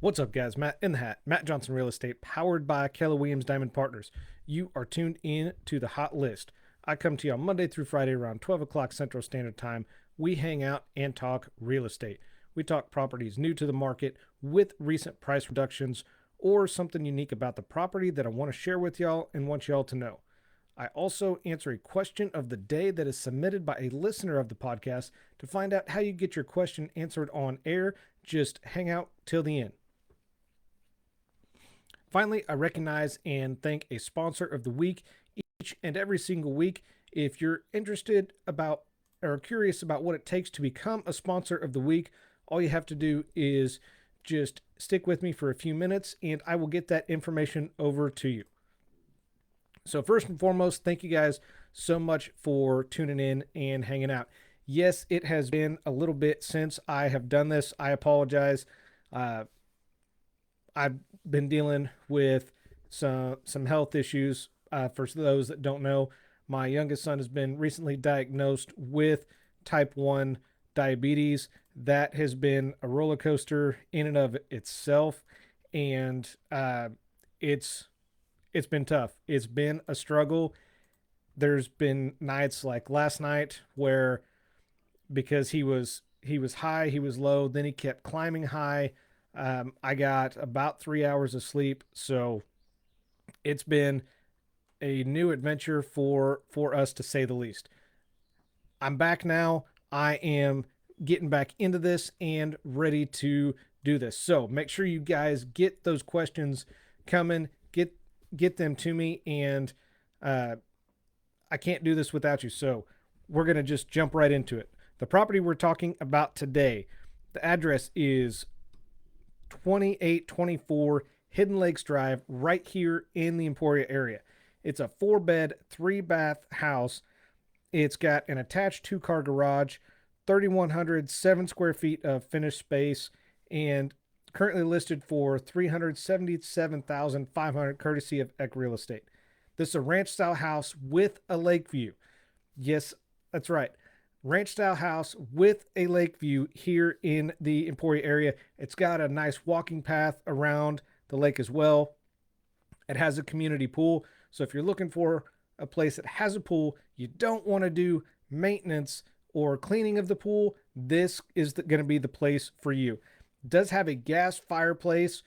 What's up, guys? Matt in the Hat, Matt Johnson Real Estate, powered by Keller Williams Diamond Partners. You are tuned in to the Hot List. I come to you on Monday through Friday around 12 o'clock Central Standard Time. We hang out and talk real estate. We talk properties new to the market with recent price reductions or something unique about the property that I want to share with y'all and want y'all to know. I also answer a question of the day that is submitted by a listener of the podcast. To find out how you get your question answered on air, just hang out till the end. Finally, I recognize and thank a sponsor of the week each and every single week. If you're interested about or curious about what it takes to become a sponsor of the week, all you have to do is just stick with me for a few minutes and I will get that information over to you. So first and foremost, thank you guys so much for tuning in and hanging out. Yes, it has been a little bit since I have done this. I apologize. I've been dealing with some health issues. For those that don't know, my youngest son has been recently diagnosed with type 1 diabetes. That has been a roller coaster in and of itself, and it's been tough. It's been a struggle. There's been nights like last night where because he was high, he was low, then he kept climbing high. I got about 3 hours of sleep, so it's been a new adventure for us, to say the least. I'm back now. I am getting back into this and ready to do this. So make sure you guys get those questions coming, get them to me, and I can't do this without you. So we're going to just jump right into it. The property we're talking about today, the address is 2824 Hidden Lakes Drive, right here in the Emporia area. It's a 4-bed, 3-bath house. It's got an attached 2-car garage, 3,107 square feet of finished space, and currently listed for $377,500 courtesy of Eck Real Estate. This is a ranch-style house with a lake view. Yes, that's right. Ranch-style house with a lake view here in the Emporia area. It's got a nice walking path around the lake as well. It has a community pool. So if you're looking for a place that has a pool, you don't want to do maintenance or cleaning of the pool, this is going to be the place for you. It does have a gas fireplace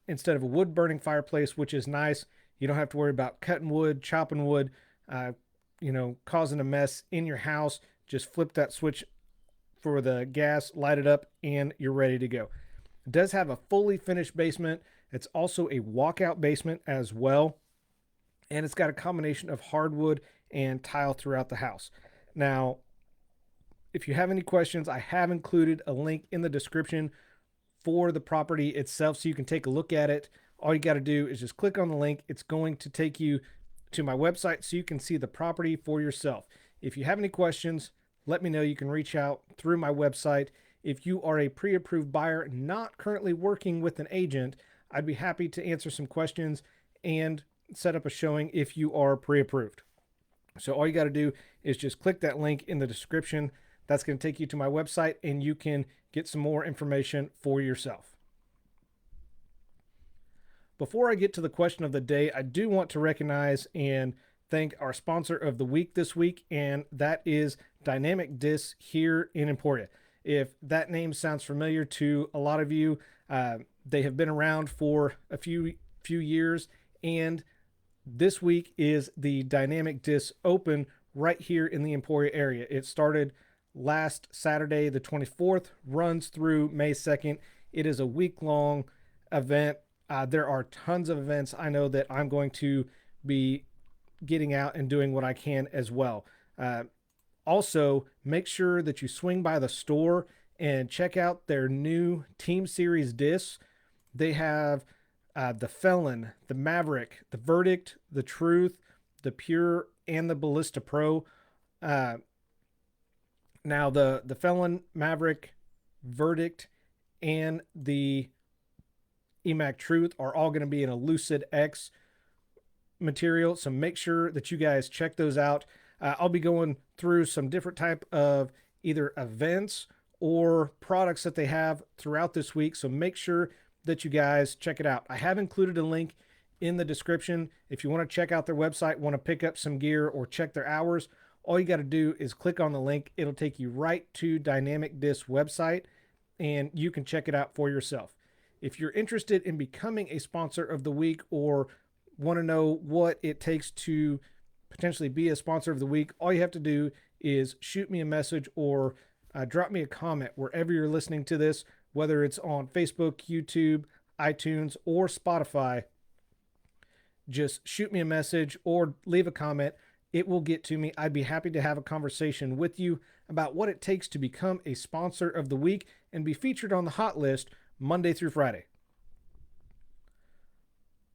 instead of a wood-burning fireplace, which is nice. You don't have to worry about cutting wood, chopping wood, causing a mess in your house. Just flip that switch for the gas, light it up, and you're ready to go. It does have a fully finished basement. It's also a walkout basement as well. And it's got a combination of hardwood and tile throughout the house. Now, if you have any questions, I have included a link in the description for the property itself so you can take a look at it. All you got to do is just click on the link. It's going to take you to my website so you can see the property for yourself. If you have any questions, let me know. You can reach out through my website. If you are a pre-approved buyer not currently working with an agent, I'd be happy to answer some questions and set up a showing if you are pre-approved. So all you got to do is just click that link in the description. That's going to take you to my website and you can get some more information for yourself. Before I get to the question of the day, I do want to recognize and thank our sponsor of the week this week, and that is Dynamic Disc here in Emporia. If that name sounds familiar to a lot of you, they have been around for a few years, and this week is the Dynamic Disc Open right here in the Emporia area. It started last Saturday, the 24th, runs through May 2nd. It is a week-long event. There are tons of events I know that I'm going to be getting out and doing what I can as well. Also, make sure that you swing by the store and check out their new Team Series discs. They have the Felon, the Maverick, the Verdict, the Truth, the Pure, and the Ballista Pro. Now, the Felon, Maverick, Verdict, and the EMAC Truth are all going to be in a Lucid X material, so make sure that you guys check those out. I'll be going through some different type of either events or products that they have throughout this week, so make sure that you guys check it out. I have included a link in the description. If you want to check out their website, want to pick up some gear or check their hours, all you got to do is click on the link. It'll take you right to Dynamic Disc website, and you can check it out for yourself. If you're interested in becoming a sponsor of the week or want to know what it takes to potentially be a sponsor of the week, all you have to do is shoot me a message or drop me a comment wherever you're listening to this, whether it's on Facebook, YouTube, iTunes, or Spotify. Just shoot me a message or leave a comment. It will get to me. I'd be happy to have a conversation with you about what it takes to become a sponsor of the week and be featured on the hot list Monday through Friday.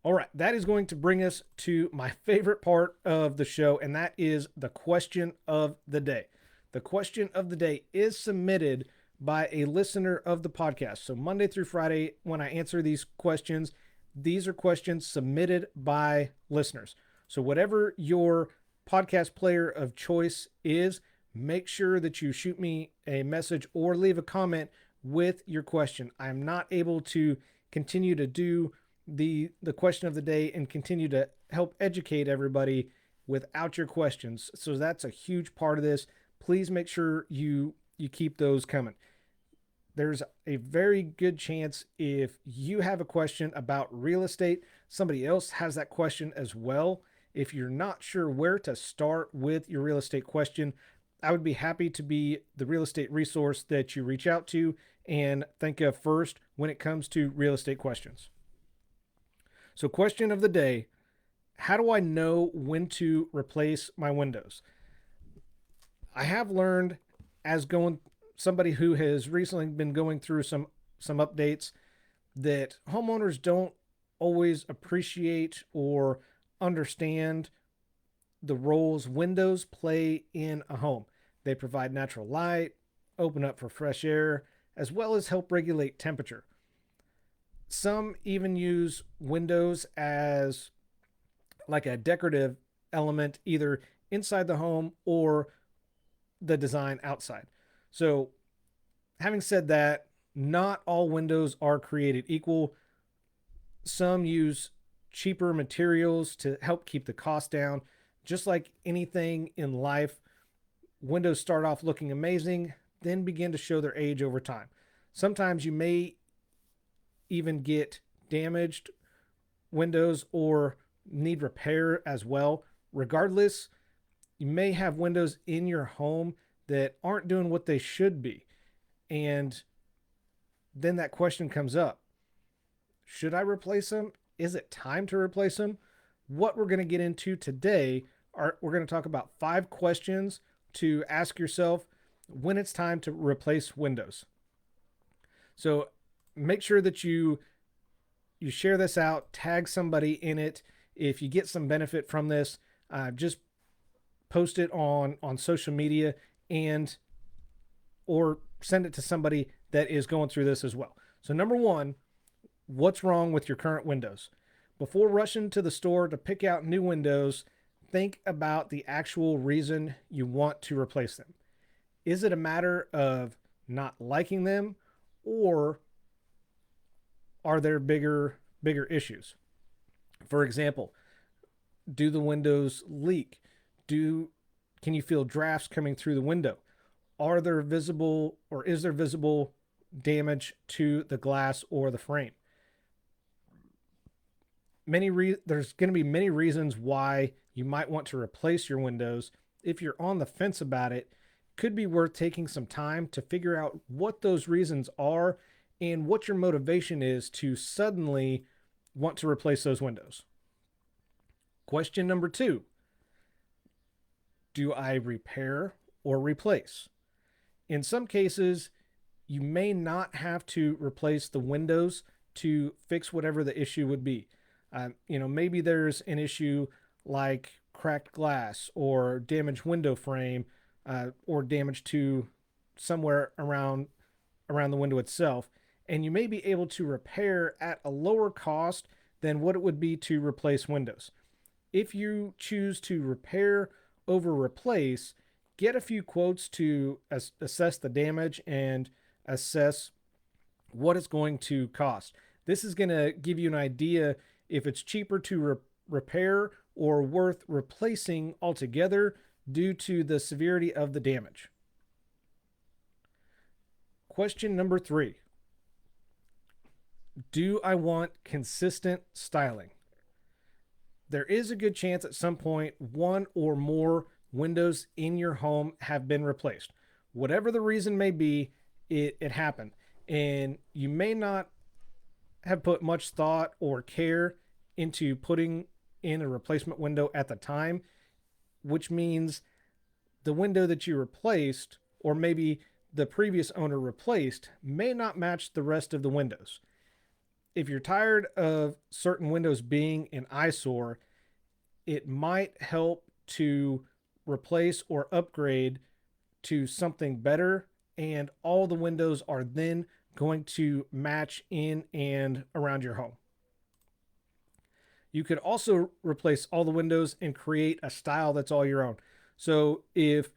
All right, that is going to bring us to my favorite part of the show, and that is the question of the day. The question of the day is submitted by a listener of the podcast. So Monday through Friday, when I answer these questions, these are questions submitted by listeners. So whatever your podcast player of choice is, make sure that you shoot me a message or leave a comment with your question. I'm not able to continue to do the question of the day and continue to help educate everybody without your questions. So that's a huge part of this. Please make sure you keep those coming. There's a very good chance if you have a question about real estate, somebody else has that question as well. If you're not sure where to start with your real estate question, I would be happy to be the real estate resource that you reach out to and think of first when it comes to real estate questions. So question of the day, how do I know when to replace my windows? I have learned as somebody who has recently been going through some updates that homeowners don't always appreciate or understand the roles windows play in a home. They provide natural light, open up for fresh air, as well as help regulate temperature. Some even use windows as like a decorative element, either inside the home or the design outside. So having said that, not all windows are created equal. Some use cheaper materials to help keep the cost down. Just like anything in life, windows start off looking amazing, then begin to show their age over time. Sometimes you may even get damaged windows or need repair as well. Regardless, you may have windows in your home that aren't doing what they should be. And then that question comes up. Should I replace them? Is it time to replace them? What we're going to get into today we're going to talk about 5 questions to ask yourself when it's time to replace windows. So make sure that you share this out, tag somebody in it. If you get some benefit from this, just post it on social media or send it to somebody that is going through this as well. So number 1, what's wrong with your current windows? Before rushing to the store to pick out new windows, think about the actual reason you want to replace them. Is it a matter of not liking them, or are there bigger issues? For example, do the windows leak? Can you feel drafts coming through the window? Is there visible damage to the glass or the frame? There's going to be many reasons why you might want to replace your windows. If you're on the fence about it, could be worth taking some time to figure out what those reasons are and what your motivation is to suddenly want to replace those windows. Question number 2, do I repair or replace? In some cases, you may not have to replace the windows to fix whatever the issue would be. Maybe there's an issue like cracked glass or damaged window frame, or damage to somewhere around the window itself. And you may be able to repair at a lower cost than what it would be to replace windows. If you choose to repair over replace, get a few quotes to assess the damage and assess what it's going to cost. This is going to give you an idea if it's cheaper to repair or worth replacing altogether due to the severity of the damage. Question number 3. Do I want consistent styling? There is a good chance at some point one or more windows in your home have been replaced. Whatever the reason may be, it happened. And you may not have put much thought or care into putting in a replacement window at the time, which means the window that you replaced, or maybe the previous owner replaced, may not match the rest of the windows. If you're tired of certain windows being an eyesore, it might help to replace or upgrade to something better, and all the windows are then going to match in and around your home. You could also replace all the windows and create a style that's all your own. So if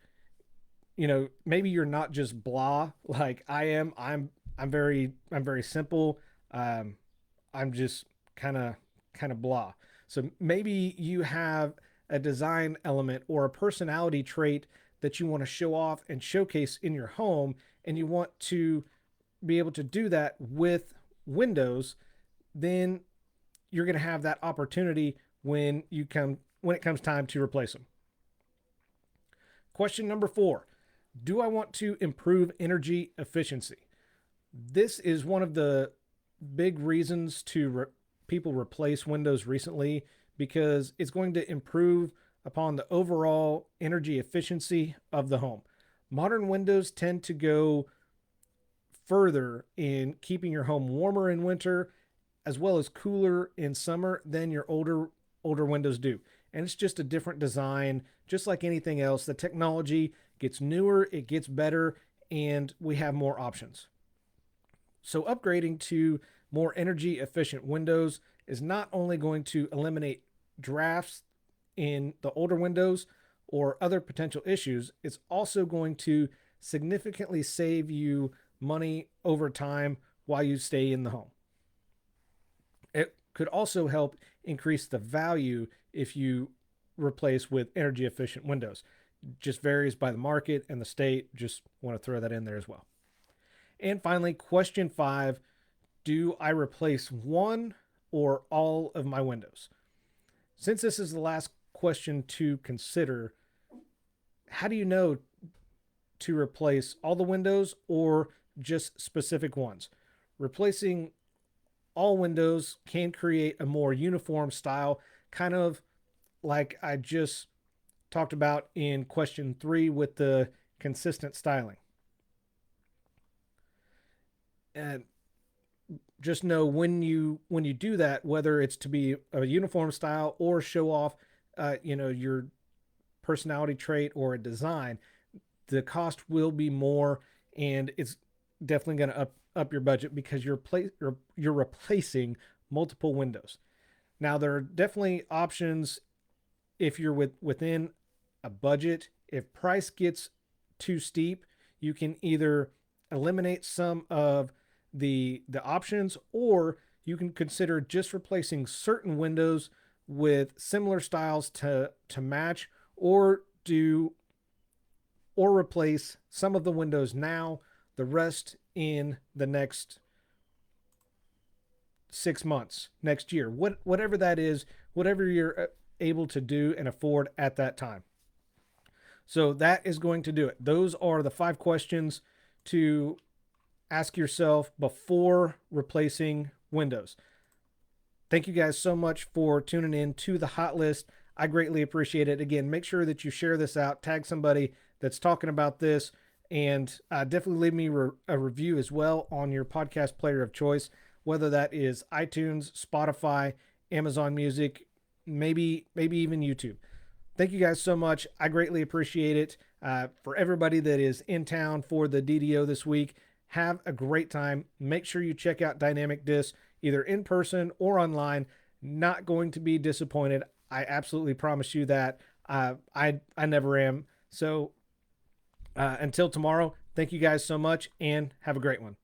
maybe you're not just blah like I am. I'm very simple. I'm just kind of blah. So maybe you have a design element or a personality trait that you want to show off and showcase in your home, and you want to be able to do that with windows. Then you're going to have that opportunity when it comes time to replace them. Question number 4. Do I want to improve energy efficiency? This is one of the big reasons people replace windows recently, because it's going to improve upon the overall energy efficiency of the home. Modern windows tend to go further in keeping your home warmer in winter as well as cooler in summer than your older windows do. And it's just a different design, just like anything else. The technology gets newer, it gets better, and we have more options. So upgrading to more energy efficient windows is not only going to eliminate drafts in the older windows or other potential issues, it's also going to significantly save you money over time while you stay in the home. It could also help increase the value if you replace with energy efficient windows. Just varies by the market and the state. Just want to throw that in there as well. And finally, question 5, do I replace one or all of my windows? Since this is the last question to consider, how do you know to replace all the windows or just specific ones? Replacing all windows can create a more uniform style, kind of like I just talked about in question 3 with the consistent styling. And just know when you do that, whether it's to be a uniform style or show off your personality trait or a design, the cost will be more, and it's definitely going to up your budget because you're replacing multiple windows. Now, there are definitely options if you're within a budget. If price gets too steep, you can either eliminate some of the options, or you can consider just replacing certain windows with similar styles to match, or replace some of the windows now, the rest in the next 6 months, next year, whatever that is, whatever you're able to do and afford at that time. So that is going to do it. Those are the 5 questions to ask yourself before replacing windows. Thank you guys so much for tuning in to the hot list. I greatly appreciate it. Again, make sure that you share this out, tag somebody that's talking about this, and definitely leave me a review as well on your podcast player of choice, whether that is iTunes, Spotify, Amazon Music, maybe even YouTube. Thank you guys so much. I greatly appreciate it. For everybody that is in town for the DDO this week, have a great time. Make sure you check out Dynamic Disc, either in person or online. Not going to be disappointed. I absolutely promise you that. I never am. So until tomorrow, thank you guys so much and have a great one.